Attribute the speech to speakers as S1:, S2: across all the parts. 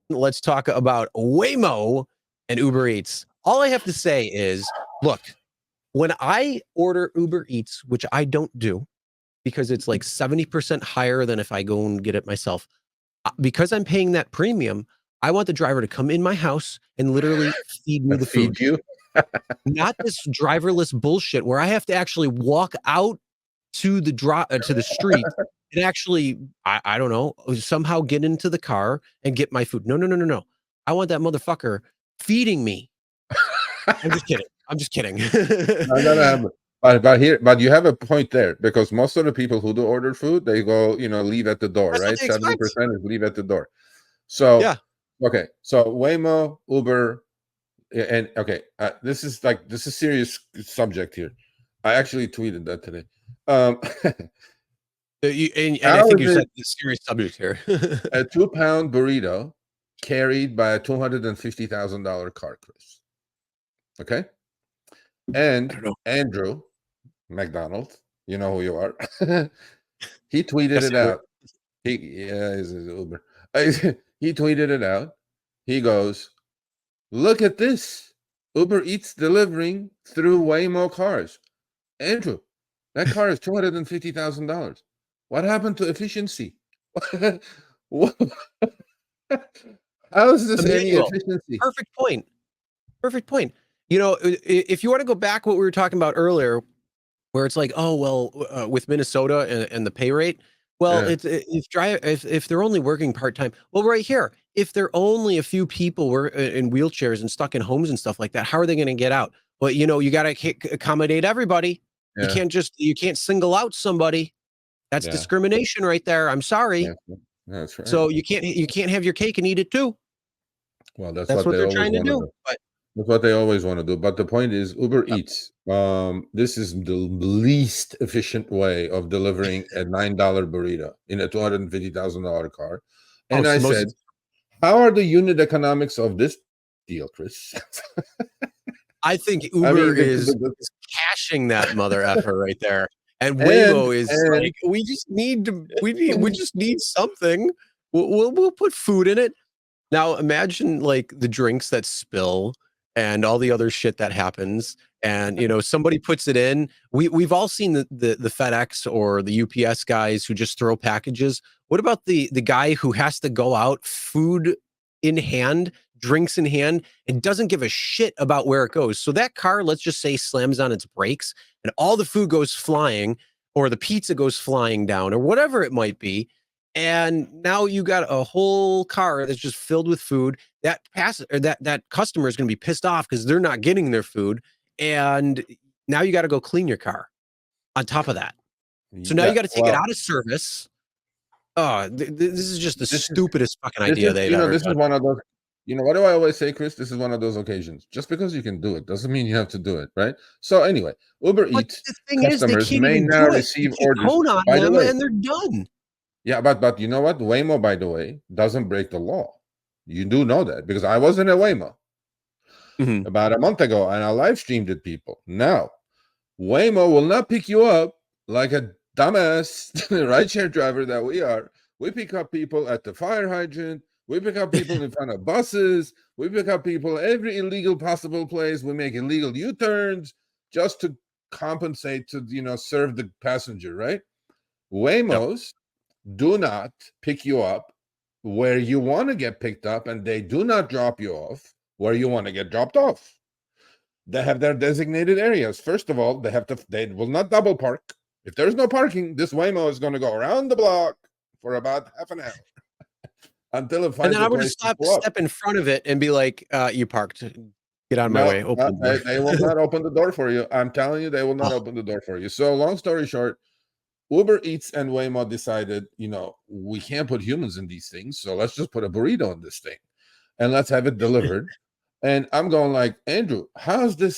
S1: Let's talk about Waymo and Uber Eats. All I have to say is, look, when I order Uber Eats, which I don't do because it's like 70% higher than if I go and get it myself, because I'm paying that premium, I want the driver to come in my house and literally feed me the food.
S2: Feed you?
S1: Not this driverless bullshit where I have to actually walk out to the street and actually, I don't know, somehow get into the car and get my food. No. I want that motherfucker feeding me. I'm just kidding.
S2: No. But you have a point there, because most of the people who do order food, they go, leave at the door, right? 70% is leave at the door. So
S1: yeah.
S2: Okay. So Waymo, Uber, and okay, this is serious subject here. I actually tweeted that today.
S1: And I think you said the serious subject here.
S2: A 2-pound burrito carried by a $250,000 car, Chris. Okay. And Andrew McDonald, you know who you are. He tweeted it out. He's Uber. He tweeted it out. He goes, "Look at this. Uber Eats delivering through Waymo cars. Andrew, that car is $250,000. What happened to efficiency? How is this any efficiency?"
S1: Perfect point. If you want to go back what we were talking about earlier, where it's like, with Minnesota and the pay rate, if they're only working part-time, well, right here, if they're only a few people were in wheelchairs and stuck in homes and stuff like that, how are they going to get out? Well, you got to accommodate everybody. Yeah. You can't single out somebody. That's discrimination right there. I'm sorry.
S2: Yeah, that's right.
S1: So you can't have your cake and eat it too.
S2: Well, that's what they're trying to do. That's what they always want to do. But the point is, Uber Eats, this is the least efficient way of delivering a $9 burrito in a $250,000 car. And I said, how are the unit economics of this deal, Chris?
S1: I think Uber is cashing that mother effer right there. And Waymo is like, we just need something. We'll put food in it. Now imagine like the drinks that spill and all the other shit that happens, and somebody puts it in. We've all seen the FedEx or the UPS guys who just throw packages. What about the guy who has to go out, food in hand, drinks in hand, and doesn't give a shit about where it goes? So that car, let's just say, slams on its brakes and all the food goes flying, or the pizza goes flying down, or whatever it might be. And now you got a whole car that's just filled with food. That customer is going to be pissed off because they're not getting their food. And now you got to go clean your car on top of that. So now you got to take it out of service. Oh, this is just the stupidest fucking idea they've ever done.
S2: This is one of those, what do I always say, Chris? This is one of those occasions. Just because you can do it doesn't mean you have to do it, right? So anyway, Uber Eats customers may now receive orders. By the way,
S1: and they're done.
S2: Yeah, but you know what? Waymo, by the way, doesn't break the law. You do know that, because I was in a Waymo about a month ago, and I live streamed it, people. Now, Waymo will not pick you up like a dumbass rideshare driver that we are. We pick up people at the fire hydrant. We pick up people in front of buses. We pick up people every illegal possible place. We make illegal U-turns just to compensate, to serve the passenger, right? Waymos do not pick you up where you want to get picked up, and they do not drop you off where you want to get dropped off. They have their designated areas. First of all, they will not double park. If there's no parking, this Waymo is going to go around the block for about half an hour until it finds.
S1: And then I would just step in front of it and be like, "You parked. Get out of my way." Open the door.
S2: They will not open the door for you. I'm telling you, they will not open the door for you. So, long story short, Uber Eats and Waymo decided, we can't put humans in these things, so let's just put a burrito in this thing, and let's have it delivered. And I'm going like, Andrew, how's the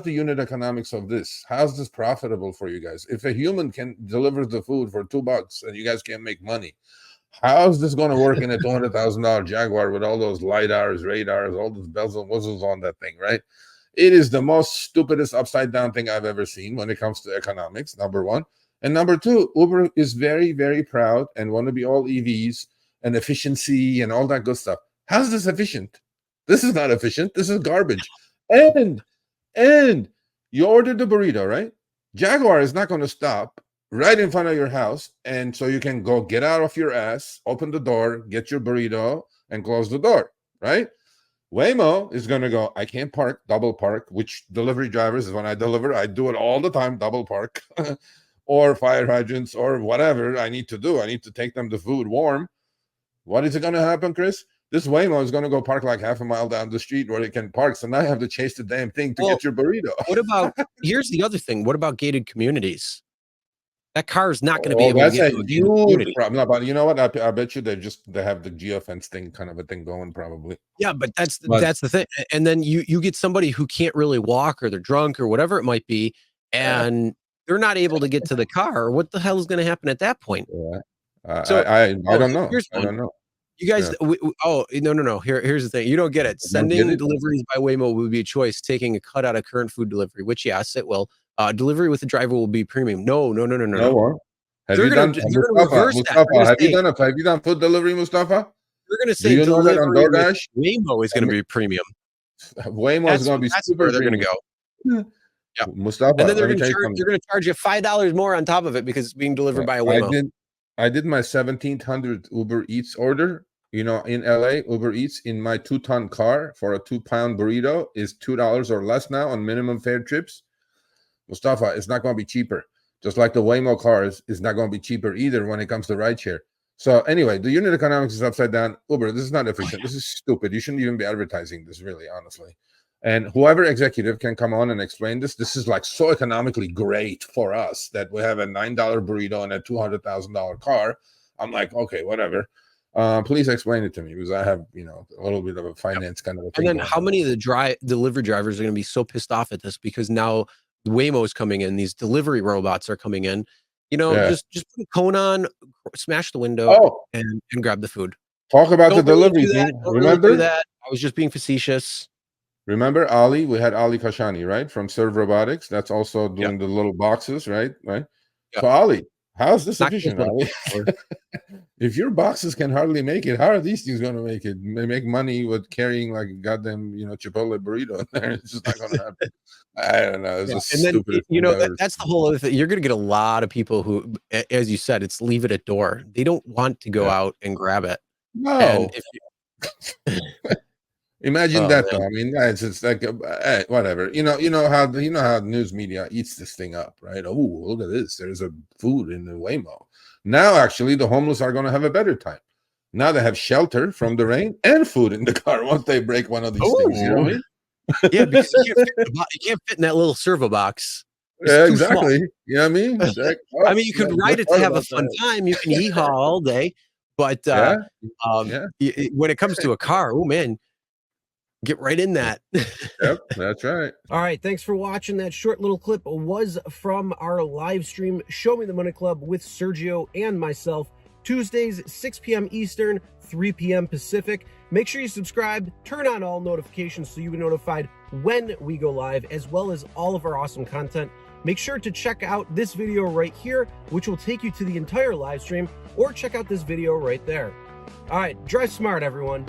S2: unit economics of this? How's this profitable for you guys? If a human can deliver the food for $2 and you guys can't make money, how's this going to work in a $200,000 Jaguar with all those lidars, radars, all those bells and whistles on that thing, right? It is the most stupidest upside down thing I've ever seen when it comes to economics, number one. And number two, Uber is very, very proud and want to be all EVs and efficiency and all that good stuff. How's this efficient? This is not efficient. This is garbage. And you ordered the burrito, right? Jaguar is not going to stop right in front of your house, and so you can go get out of your ass, open the door, get your burrito, and close the door, right? Waymo is going to go, I can't park, double park, which delivery drivers, when I deliver, I do it all the time, double park, or fire hydrants, or whatever I need to do. I need to take them the food warm. What is it going to happen, Chris? This Waymo is going to go park like half a mile down the street where it can park. So now you have to chase the damn thing to get your burrito.
S1: What about, here's the other thing. What about gated communities? That car is not going to be able to get to a gated community.
S2: Problem. No, but you know what? I bet you they have the geofence thing kind of a thing going probably.
S1: Yeah, but that's the thing. And then you get somebody who can't really walk, or they're drunk, or whatever it might be, and they're not able to get to the car. What the hell is going to happen at that point?
S2: Yeah. So I don't know. I don't know.
S1: You guys, no. Here's the thing. You don't get it. Sending deliveries by Waymo would be a choice. Taking a cut out of current food delivery, which yes, it will. Delivery with the driver will be premium. No.
S2: Have you done food delivery, Mustafa?
S1: You're going to say delivery on Doordash? Waymo is going to be premium.
S2: Waymo is going to be super.
S1: They're going to go. Yeah,
S2: Mustafa.
S1: And then they're going to charge you $5 more on top of it because it's being delivered by a Waymo.
S2: I did my 1,700 Uber Eats order. In LA, Uber Eats in my 2-ton car for a 2-pound burrito is $2 or less now on minimum fare trips. Mustafa, it's not going to be cheaper. Just like the Waymo cars is not going to be cheaper either when it comes to rideshare. So anyway, the unit economics is upside down. Uber, this is not efficient. This is stupid. You shouldn't even be advertising this, really, honestly. And whoever executive can come on and explain this. This is like so economically great for us that we have a $9 burrito and a $200,000 car. I'm like, okay, whatever. Please explain it to me because I have, a little bit of a finance kind of a thing.
S1: And then how many of the delivery drivers are going to be so pissed off at this because now Waymo is coming in, these delivery robots are coming in, just put a cone on, smash the window and grab the food.
S2: Talk about the delivery thing. Remember
S1: that? I was just being facetious.
S2: Remember Ali? We had Ali Kashani, right? From Serve Robotics. That's also doing the little boxes, right? Right. Yep. So Ali, how's this efficient, Ali? If your boxes can hardly make it, how are these things going to make it? They make money with carrying like a goddamn, Chipotle burrito in there. It's just not going to happen. I don't know. It's stupid.
S1: That's the whole other thing. You're going to get a lot of people who, as you said, it's leave it at door. They don't want to go out and grab it.
S2: No. And imagine that though. I mean, it's just like whatever. You know how news media eats this thing up, right? Oh, look at this. There's a food in the Waymo. Now, actually, the homeless are going to have a better time. Now they have shelter from the rain and food in the car once they break one of these things. You know what I mean?
S1: Yeah, because you can't fit in that little servo box.
S2: Yeah, exactly. You know what I mean?
S1: I mean, you could ride it to have a fun time. You can yeehaw all day, but when it comes to a car, oh man, get right in that.
S2: Yep, that's right.
S1: All right, thanks for watching. That short little clip was from our live stream, Show Me the Money Club with Sergio and myself, Tuesdays, 6 p.m. Eastern, 3 p.m. Pacific. Make sure you subscribe, turn on all notifications so you get notified when we go live, as well as all of our awesome content. Make sure to check out this video right here, which will take you to the entire live stream, or check out this video right there. All right, drive smart, everyone.